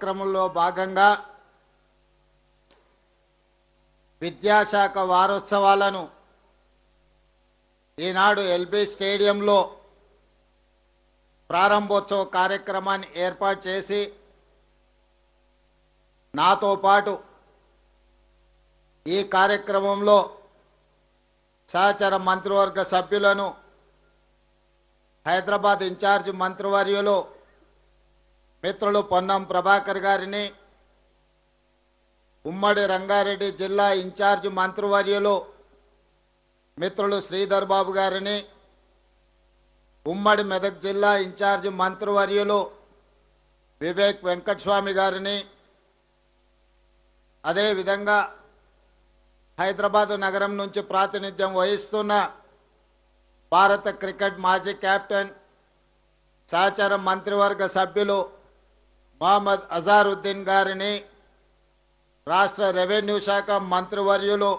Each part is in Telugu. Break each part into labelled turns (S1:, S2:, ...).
S1: కార్యక్రమంలో భాగంగా విద్యాశాఖ వారోత్సవాలను ఈనాడు ఎల్బీ స్టేడియంలో ప్రారంభోత్సవ కార్యక్రమాన్ని ఏర్పాటు చేసి నాతో పాటు ఈ కార్యక్రమంలో సహచర మంత్రివర్గ సభ్యులను హైదరాబాద్ ఇన్ఛార్జ్ మంత్రివర్యులు మిత్రులు పొన్నం ప్రభాకర్ గారిని, ఉమ్మడి రంగారెడ్డి జిల్లా ఇన్ఛార్జ్ మంత్రివర్యులు మిత్రులు శ్రీధర్ బాబు గారిని, ఉమ్మడి మెదక్ జిల్లా ఇన్ఛార్జ్ మంత్రివర్యులు వివేక్ వెంకటస్వామి గారిని, అదేవిధంగా హైదరాబాదు నగరం నుంచి ప్రాతినిధ్యం వహిస్తున్న భారత క్రికెట్ మాజీ కెప్టెన్ సహచర మంత్రివర్గ సభ్యులు మహమ్మద్ అజారుద్దీన్ గారిని, రాష్ట్ర రెవెన్యూ శాఖ మంత్రివర్యులు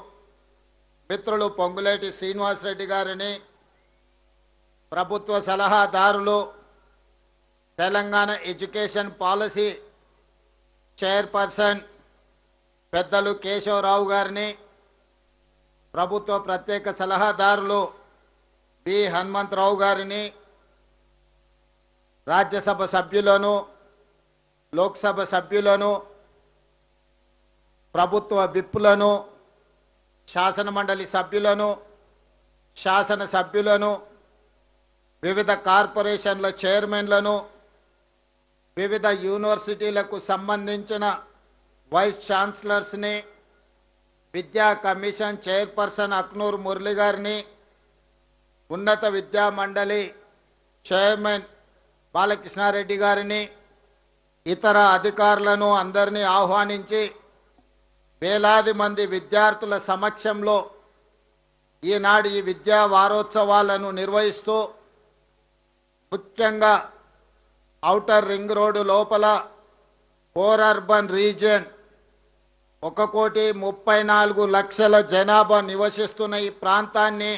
S1: మిత్రులు పొంగులేటి శ్రీనివాసరెడ్డి గారిని, ప్రభుత్వ సలహాదారులు తెలంగాణ ఎడ్యుకేషన్ పాలసీ చైర్పర్సన్ పెద్దలు కేశవరావు గారిని, ప్రభుత్వ ప్రత్యేక సలహాదారులు బి హనుమంతరావు గారిని, రాజ్యసభ సభ్యులను, లోక్సభ సభ్యులను, ప్రభుత్వ విప్పులను, శాసనమండలి సభ్యులను, శాసన సభ్యులను, వివిధ కార్పొరేషన్ల చైర్మన్లను, వివిధ యూనివర్సిటీలకు సంబంధించిన వైస్ ఛాన్సలర్స్ని, విద్యా కమిషన్ చైర్పర్సన్ అక్నూర్ మురళి గారిని, ఉన్నత విద్యా మండలి చైర్మన్ బాలకృష్ణారెడ్డి గారిని, ఇతర అధికారులను అందరినీ ఆహ్వానించి వేలాది మంది విద్యార్థుల సమక్షంలో ఈనాడు ఈ విద్యా వారోత్సవాలను నిర్వహిస్తూ ముఖ్యంగా ఔటర్ రింగ్ రోడ్డు లోపల కోర్ అర్బన్ రీజియన్ 1,34,00,000 జనాభా నివసిస్తున్న ఈ ప్రాంతాన్ని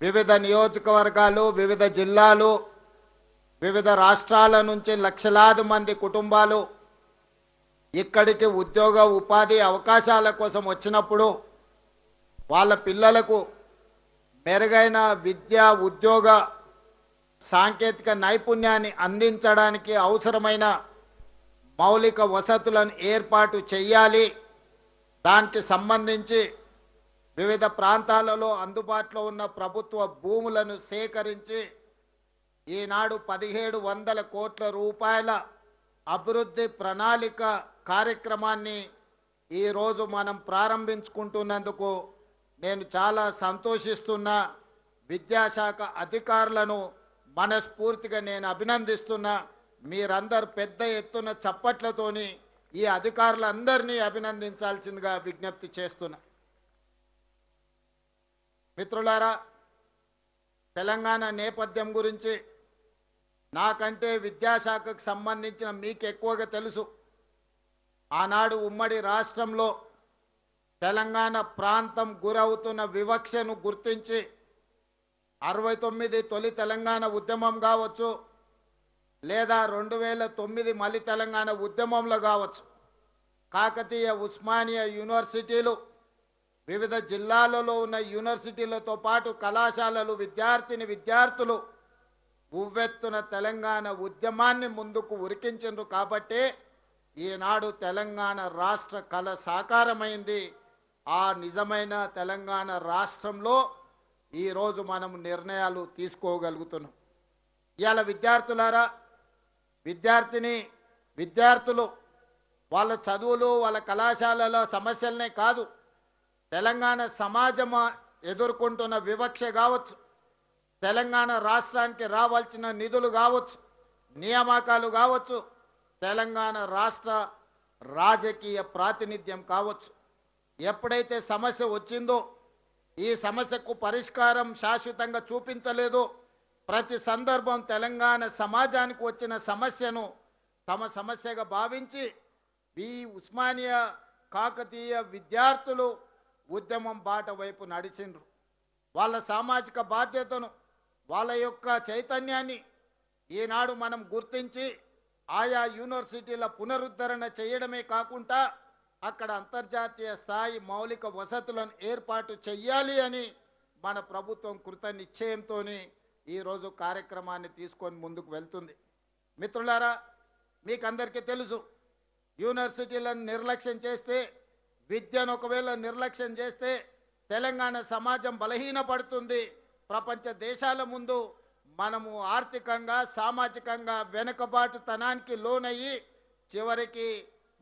S1: వివిధ నియోజకవర్గాలు, వివిధ జిల్లాలు, వివిధ రాష్ట్రాల నుంచి లక్షలాది మంది కుటుంబాలు ఇక్కడికి ఉద్యోగ ఉపాధి అవకాశాల కోసం వచ్చినప్పుడు వాళ్ళ పిల్లలకు మెరుగైన విద్య, ఉద్యోగ, సాంకేతిక నైపుణ్యాన్ని అందించడానికి అవసరమైన మౌలిక వసతులను ఏర్పాటు చేయాలి. దానికి సంబంధించి వివిధ ప్రాంతాలలో అందుబాటులో ఉన్న ప్రభుత్వ భూములను సేకరించి ఈనాడు 1,700 కోట్ల రూపాయల అభివృద్ధి ప్రణాళిక కార్యక్రమాన్ని ఈరోజు మనం ప్రారంభించుకుంటున్నందుకు నేను చాలా సంతోషిస్తున్నా. విద్యాశాఖ అధికారులను మనస్ఫూర్తిగా నేను అభినందిస్తున్నా. మీరందరూ పెద్ద ఎత్తున చప్పట్లతోని ఈ అధికారులందరినీ అభినందించాల్సిందిగా విజ్ఞప్తి చేస్తున్నా. మిత్రులారా, తెలంగాణ నేపథ్యం గురించి నాకంటే విద్యాశాఖకు సంబంధించిన మీకు ఎక్కువగా తెలుసు. ఆనాడు ఉమ్మడి రాష్ట్రంలో తెలంగాణ ప్రాంతం గురవుతున్న వివక్షను గుర్తించి 69 తొలి తెలంగాణ ఉద్యమం కావచ్చు, లేదా 2009 మళ్ళీ తెలంగాణ ఉద్యమంలో కావచ్చు, కాకతీయ, ఉస్మానియా యూనివర్సిటీలు, వివిధ జిల్లాలలో ఉన్న యూనివర్సిటీలతో పాటు కళాశాలలు, విద్యార్థులు ఉవ్వెత్తున తెలంగాణ ఉద్యమాన్ని ముందుకు ఉరికించిండ్రు. కాబట్టి ఈనాడు తెలంగాణ రాష్ట్ర కళ సాకారమైంది. ఆ నిజమైన తెలంగాణ రాష్ట్రంలో ఈరోజు మనం నిర్ణయాలు తీసుకోగలుగుతున్నాం. ఇవాళ విద్యార్థులారా, విద్యార్థులు వాళ్ళ చదువులు, వాళ్ళ కళాశాలలో సమస్యలనే కాదు, తెలంగాణ సమాజం ఎదుర్కొంటున్న వివక్ష కావచ్చు, తెలంగాణ రాష్ట్రానికి రావాల్సిన నిధులు కావచ్చు, నియామకాలు కావచ్చు, తెలంగాణ రాష్ట్ర రాజకీయ ప్రాతినిధ్యం కావచ్చు, ఎప్పుడైతే సమస్య వచ్చిందో ఈ సమస్యకు పరిష్కారం శాశ్వతంగా చూపించలేదో, ప్రతి సందర్భం తెలంగాణ సమాజానికి వచ్చిన సమస్యను తమ సమస్యగా భావించి ఈ ఉస్మానియా కాకతీయ విద్యార్థులు ఉద్యమం బాట వైపు నడిచిండ్రు. వాళ్ళ సామాజిక బాధ్యతను, వాళ్ళ యొక్క చైతన్యాన్ని ఈనాడు మనం గుర్తించి ఆయా యూనివర్సిటీల పునరుద్ధరణ చేయడమే కాకుండా అక్కడ అంతర్జాతీయ స్థాయి మౌలిక వసతులను ఏర్పాటు చెయ్యాలి అని మన ప్రభుత్వం కృత నిశ్చయంతో ఈరోజు కార్యక్రమాన్ని తీసుకొని ముందుకు వెళ్తుంది. మిత్రులారా, మీకందరికీ తెలుసు, యూనివర్సిటీలను నిర్లక్ష్యం చేస్తే, విద్యను ఒకవేళ నిర్లక్ష్యం చేస్తే తెలంగాణ సమాజం బలహీనపడుతుంది. ప్రపంచ దేశాల ముందు మనము ఆర్థికంగా సామాజికంగా వెనుకబాటుతనానికి లోనయ్యి చివరికి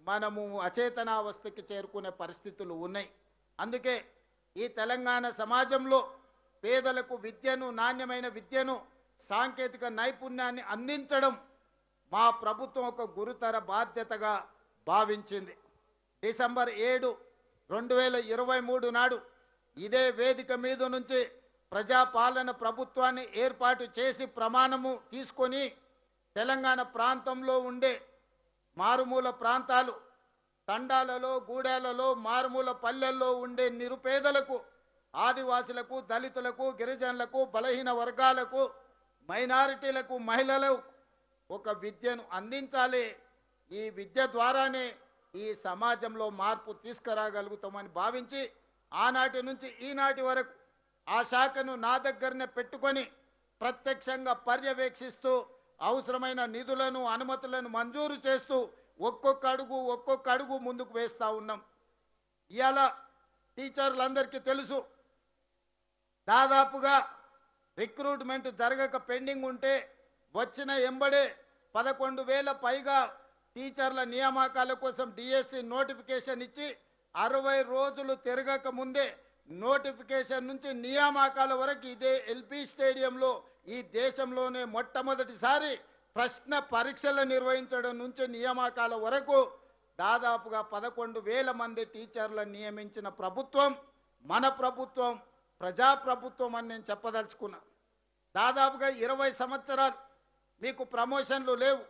S1: మనము అచేతనావస్థకి చేరుకునే పరిస్థితులు ఉన్నాయి. అందుకే ఈ తెలంగాణ సమాజంలో పేదలకు విద్యను, నాణ్యమైన విద్యను, సాంకేతిక నైపుణ్యాన్ని అందించడం మా ప్రభుత్వం ఒక గురుతర బాధ్యతగా భావించింది. డిసెంబర్ 7, 2023 నాడు ఇదే వేదిక మీద నుంచి ప్రజాపాలన ప్రభుత్వాన్ని ఏర్పాటు చేసి ప్రమాణము తీసుకొని తెలంగాణ ప్రాంతంలో ఉండే మారుమూల ప్రాంతాలు, తండాలలో, గూడాలలో, మారుమూల పల్లెల్లో ఉండే నిరుపేదలకు, ఆదివాసులకు, దళితులకు, గిరిజనులకు, బలహీన వర్గాలకు, మైనారిటీలకు, మహిళలకు ఒక విద్యను అందించాలి. ఈ విద్య ద్వారానే ఈ సమాజంలో మార్పు తీసుకురాగలుగుతామని భావించి ఆనాటి నుంచి ఈనాటి వరకు ఆ శాఖను నా దగ్గరనే పెట్టుకొని ప్రత్యక్షంగా పర్యవేక్షిస్తూ అవసరమైన నిధులను, అనుమతులను మంజూరు చేస్తూ ఒక్కొక్క అడుగు ముందుకు వేస్తూ ఉన్నాం. ఇవాళ టీచర్లందరికీ తెలుసు, దాదాపుగా రిక్రూట్మెంట్ జరగక పెండింగ్ ఉంటే వచ్చిన ఎంబడే 11,000 పైగా టీచర్ల నియామకాల కోసం డిఎస్సి నోటిఫికేషన్ ఇచ్చి 60 రోజులు తిరగక ముందే నోటిఫికేషన్ నుంచి నియామకాల వరకు ఇదే ఎల్పి స్టేడియంలో ఈ దేశంలోనే మొట్టమొదటిసారి ప్రశ్న పరీక్షలు నిర్వహించడం నుంచి నియామకాల వరకు దాదాపుగా 11,000 మంది టీచర్లను నియమించిన ప్రభుత్వం మన ప్రభుత్వం, ప్రజాప్రభుత్వం అని నేను చెప్పదలుచుకున్నా. దాదాపుగా 20 సంవత్సరాలు మీకు ప్రమోషన్లు లేవు.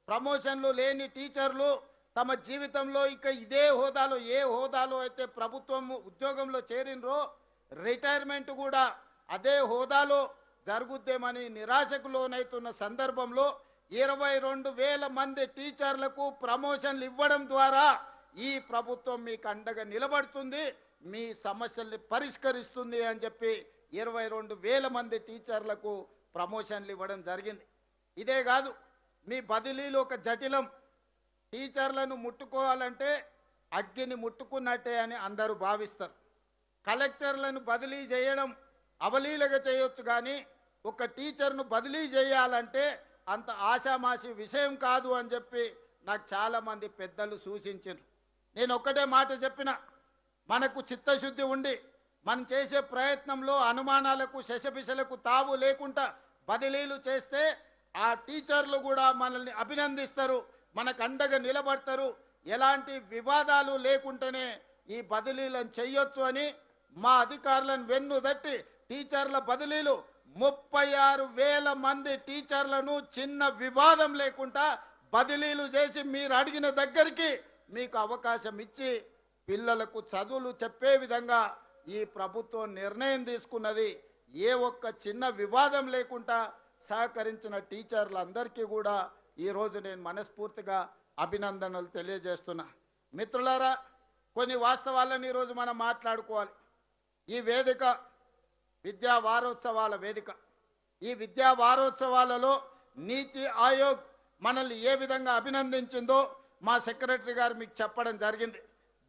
S1: ప్రమోషన్లు లేని టీచర్లు తమ జీవితంలో ఇక ఇదే హోదాలో, ఏ హోదాలో అయితే ప్రభుత్వం ఉద్యోగంలో చేరినరో రిటైర్మెంట్ కూడా అదే హోదాలో జరుగుద్దేమని నిరాశకు లోనైతున్న సందర్భంలో 22,000 మంది టీచర్లకు ప్రమోషన్లు ఇవ్వడం ద్వారా ఈ ప్రభుత్వం మీకు అండగా నిలబడుతుంది, మీ సమస్యల్ని పరిష్కరిస్తుంది అని చెప్పి 22,000 మంది టీచర్లకు ప్రమోషన్లు ఇవ్వడం జరిగింది. ఇదే కాదు, మీ బదిలీలు ఒక జటిలం. టీచర్లను ముట్టుకోవాలంటే అగ్గిని ముట్టుకున్నట్టే అని అందరూ భావిస్తారు. కలెక్టర్లను బదిలీ చేయడం అవలీలగా చేయొచ్చు, కానీ ఒక టీచర్ను బదిలీ చేయాలంటే అంత ఆషామాషి విషయం కాదు అని చెప్పి నాకు చాలామంది పెద్దలు సూచించారు. నేను ఒక్కటే మాట చెప్పిన, మనకు చిత్తశుద్ధి ఉండి మనం చేసే ప్రయత్నంలో అనుమానాలకు, శశపిశలకు తావు లేకుండా బదిలీలు చేస్తే ఆ టీచర్లు కూడా మనల్ని అభినందిస్తారు, మనకు అండగా నిలబడతారు. ఎలాంటి వివాదాలు లేకుండానే ఈ బదిలీలను చేయొచ్చు అని మా అధికారులను వెన్నుదట్టి టీచర్ల బదిలీలు 36,000 మంది టీచర్లను చిన్న వివాదం లేకుండా బదిలీలు చేసి మీరు అడిగిన దగ్గరికి మీకు అవకాశం ఇచ్చి పిల్లలకు చదువులు చెప్పే విధంగా ఈ ప్రభుత్వం నిర్ణయం తీసుకున్నది. ఏ ఒక్క చిన్న వివాదం లేకుండా సహకరించిన టీచర్లందరికీ కూడా ఈరోజు నేను మనస్ఫూర్తిగా అభినందనలు తెలియజేస్తున్నా. మిత్రులారా, కొన్ని వాస్తవాలను ఈరోజు మనం మాట్లాడుకోవాలి. ఈ వేదిక విద్యా వారోత్సవాల వేదిక. ఈ విద్యా వారోత్సవాలలో నీతి ఆయోగ్ మనల్ని ఏ విధంగా అభినందించిందో మా సెక్రటరీ గారు మీకు చెప్పడం జరిగింది.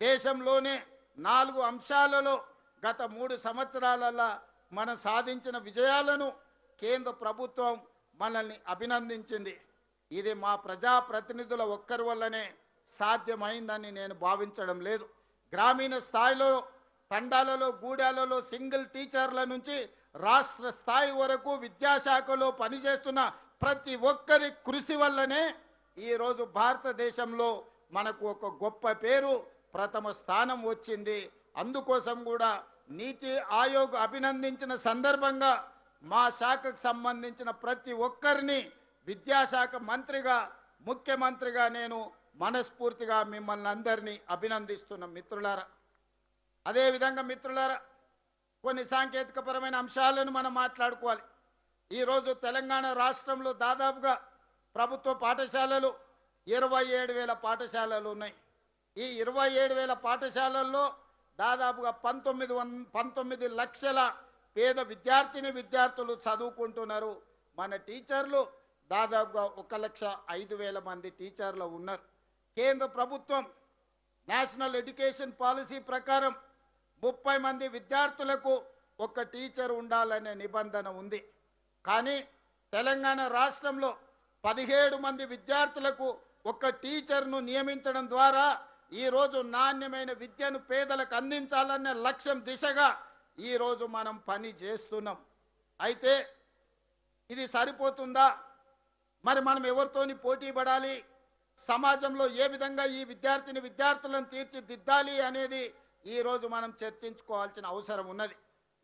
S1: దేశంలోనే 4 అంశాలలో గత 3 సంవత్సరాలలో మనం సాధించిన విజయాలను కేంద్ర ప్రభుత్వం మనల్ని అభినందించింది. ఇది మా ప్రజాప్రతినిధుల ఒక్కరి వల్లనే సాధ్యమైందని నేను భావించడం లేదు. గ్రామీణ స్థాయిలో, తండాలలో, గూడాలలో సింగిల్ టీచర్ల నుంచి రాష్ట్ర స్థాయి వరకు విద్యాశాఖలో పనిచేస్తున్న ప్రతి ఒక్కరి కృషి వల్లనే ఈరోజు భారతదేశంలో మనకు ఒక గొప్ప పేరు, ప్రథమ స్థానం వచ్చింది. అందుకోసం కూడా నీతి ఆయోగ్ అభినందించిన సందర్భంగా మా శాఖకు సంబంధించిన ప్రతి ఒక్కరిని విద్యాశాఖ మంత్రిగా, ముఖ్యమంత్రిగా నేను మనస్ఫూర్తిగా మిమ్మల్ని అందరినీ అభినందిస్తున్న మిత్రులారా. అదేవిధంగా మిత్రులారా, కొన్ని సాంకేతికపరమైన అంశాలను మనం మాట్లాడుకోవాలి. ఈరోజు తెలంగాణ రాష్ట్రంలో దాదాపుగా ప్రభుత్వ పాఠశాలలు 27,000 పాఠశాలలు ఉన్నాయి. ఈ 27,000 పాఠశాలల్లో దాదాపుగా 19 లక్షల పేద విద్యార్థులు చదువుకుంటున్నారు. మన టీచర్లు దాదాపుగా 1,05,000 మంది టీచర్లు ఉన్నారు. కేంద్ర ప్రభుత్వం నేషనల్ ఎడ్యుకేషన్ పాలసీ ప్రకారం 30 మంది విద్యార్థులకు ఒక టీచర్ ఉండాలనే నిబంధన ఉంది. కానీ తెలంగాణ రాష్ట్రంలో 17 మంది విద్యార్థులకు ఒక టీచర్ను నియమించడం ద్వారా ఈరోజు నాణ్యమైన విద్యను పేదలకు అందించాలనే లక్ష్యం దిశగా ఈరోజు మనం పని చేస్తున్నాం. అయితే ఇది సరిపోతుందా? మరి మనం ఎవరితోని పోటీ పడాలి, సమాజంలో ఏ విధంగా ఈ విద్యార్థులను తీర్చిదిద్దాలి అనేది ఈరోజు మనం చర్చించుకోవాల్సిన అవసరం ఉన్నది.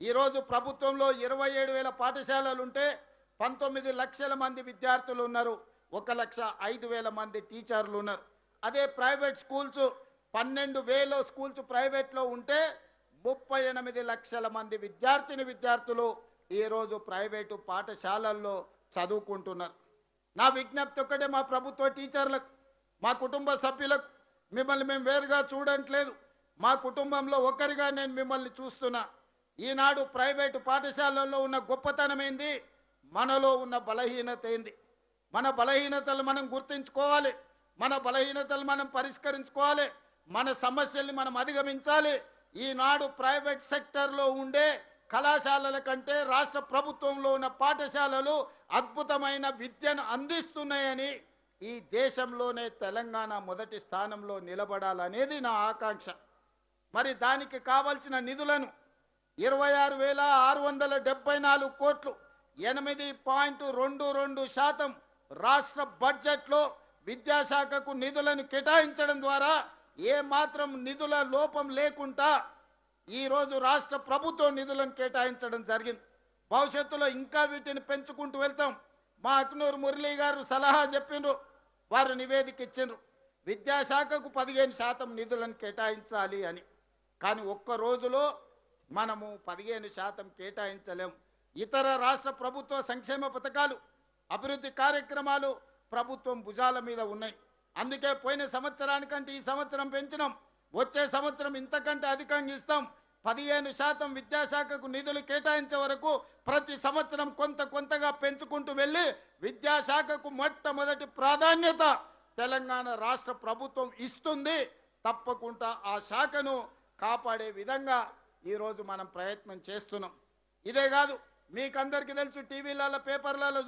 S1: ఈరోజు ప్రభుత్వంలో 27,000 పాఠశాలలు ఉంటే 19 లక్షల మంది విద్యార్థులు ఉన్నారు, 1,05,000 మంది టీచర్లు ఉన్నారు. అదే ప్రైవేట్ స్కూల్స్ 12,000 స్కూల్స్ ప్రైవేట్లో ఉంటే 38 లక్షల మంది విద్యార్థులు ఈరోజు ప్రైవేటు పాఠశాలల్లో చదువుకుంటున్నారు. నా విజ్ఞప్తి ఒక్కటే మా ప్రభుత్వ టీచర్లకు, మా కుటుంబ సభ్యులకు, మిమ్మల్ని మేము వేరుగా చూడట్లేదు, మా కుటుంబంలో ఒకరిగా నేను మిమ్మల్ని చూస్తున్నా. ఈనాడు ప్రైవేటు పాఠశాలల్లో ఉన్న గొప్పతనం ఏంది, మనలో ఉన్న బలహీనత ఏంది? మన బలహీనతలు మనం గుర్తించుకోవాలి, మన బలహీనతలు మనం పరిష్కరించుకోవాలి, మన సమస్యల్ని మనం అధిగమించాలి. ఈనాడు ప్రైవేట్ సెక్టర్లో ఉండే కళాశాలల కంటే రాష్ట్ర ప్రభుత్వంలో ఉన్న పాఠశాలలు అద్భుతమైన విద్యను అందిస్తున్నాయని, ఈ దేశంలోనే తెలంగాణ మొదటి స్థానంలో నిలబడాలనేది నా ఆకాంక్ష. మరి దానికి కావాల్సిన నిధులను 26,674 కోట్లు 8.22% రాష్ట్ర బడ్జెట్లో విద్యాశాఖకు నిధులను కేటాయించడం ద్వారా ఏ మాత్రం నిధుల లోపం లేకుండా ఈరోజు రాష్ట్ర ప్రభుత్వం నిధులను కేటాయించడం జరిగింది. భవిష్యత్తులో ఇంకా వీటిని పెంచుకుంటూ వెళ్తాం. మా అక్నూరు మురళీ గారు సలహా చెప్పిండ్రు, వారు నివేదిక ఇచ్చిండ్రు, విద్యాశాఖకు 15% నిధులను కేటాయించాలి అని. కానీ ఒక్క రోజులో మనము 15% కేటాయించలేము. ఇతర రాష్ట్ర ప్రభుత్వ సంక్షేమ పథకాలు, అభివృద్ధి కార్యక్రమాలు ప్రభుత్వం భుజాల మీద ఉన్నాయి. అందుకే పోయిన సంవత్సరానికంటే ఈ సంవత్సరం పెంచినాం, వచ్చే సంవత్సరం ఇంతకంటే అధికంగా ఇస్తాం. 15% విద్యాశాఖకు నిధులు కేటాయించే వరకు ప్రతి సంవత్సరం కొంతగా పెంచుకుంటూ వెళ్ళి విద్యాశాఖకు మొట్టమొదటి ప్రాధాన్యత తెలంగాణ రాష్ట్ర ప్రభుత్వం ఇస్తుంది. తప్పకుండా ఆ శాఖను కాపాడే విధంగా ఈరోజు మనం ప్రయత్నం చేస్తున్నాం. ఇదే కాదు, మీకందరికీ తెలుసు, టీవీలలో పేపర్లలో